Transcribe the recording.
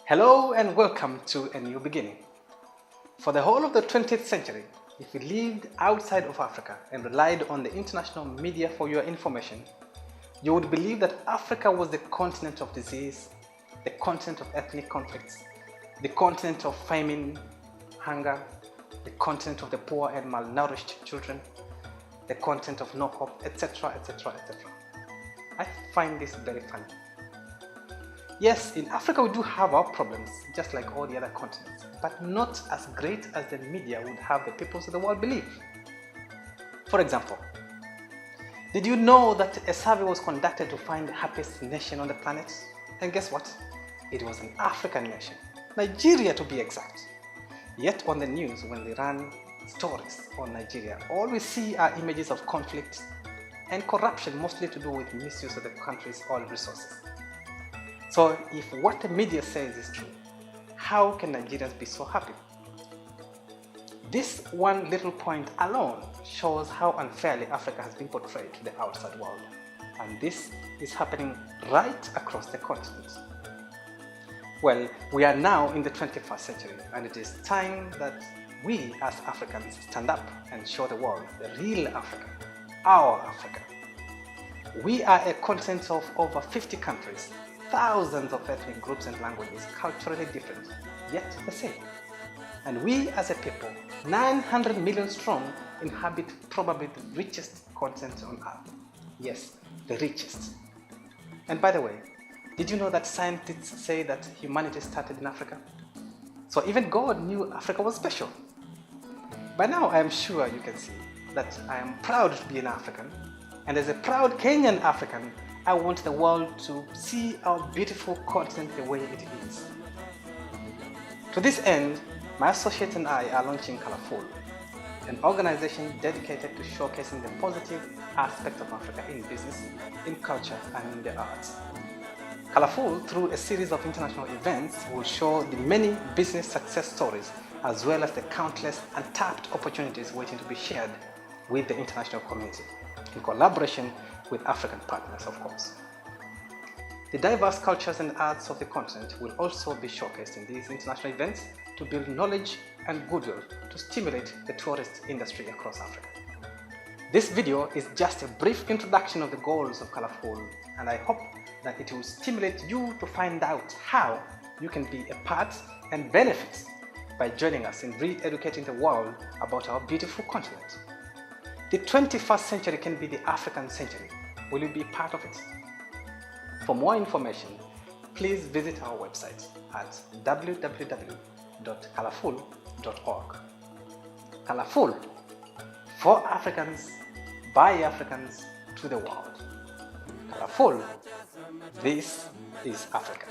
Hello and welcome to a new beginning. For the whole of the 20th century, if you lived outside of Africa and relied on the international media for your information, you would believe that Africa was the continent of disease, the continent of ethnic conflicts, the continent of famine, hunger, the continent of the poor and malnourished children, the continent of no hope, etc., etc., etc. I find this very funny. Yes, in Africa we do have our problems, just like all the other continents, but not as great as the media would have the peoples of the world believe. For example, did you know that a survey was conducted to find the happiest nation on the planet? And guess what? It was an African nation, Nigeria to be exact. Yet on the news, when they run stories on Nigeria, all we see are images of conflict and corruption, mostly to do with misuse of the country's oil resources. So if what the media says is true, how can Nigerians be so happy? This one little point alone shows how unfairly Africa has been portrayed to the outside world. And this is happening right across the continent. Well, we are now in the 21st century, and it is time that we as Africans stand up and show the world the real Africa, our Africa. We are a continent of over 50 countries, thousands of ethnic groups and languages, culturally different, yet the same. And we as a people, 900 million strong, inhabit probably the richest continent on earth. Yes, the richest. And by the way, did you know that scientists say that humanity started in Africa? So even God knew Africa was special. By now I am sure you can see that I am proud to be an African, and as a proud Kenyan African, I want the world to see our beautiful continent the way it is. To this end, my associate and I are launching Colorful, an organization dedicated to showcasing the positive aspects of Africa in business, in culture, and in the arts. Colorful, through a series of international events, will show the many business success stories as well as the countless untapped opportunities waiting to be shared with the international community, in collaboration with African partners, of course. The diverse cultures and arts of the continent will also be showcased in these international events to build knowledge and goodwill to stimulate the tourist industry across Africa. This video is just a brief introduction of the goals of Colorful, and I hope that it will stimulate you to find out how you can be a part and benefit by joining us in re-educating the world about our beautiful continent. The 21st century can be the African century. Will you be part of it? For more information, please visit our website at www.colorful.org. Colorful, for Africans, by Africans, to the world. Colorful, this is Africa.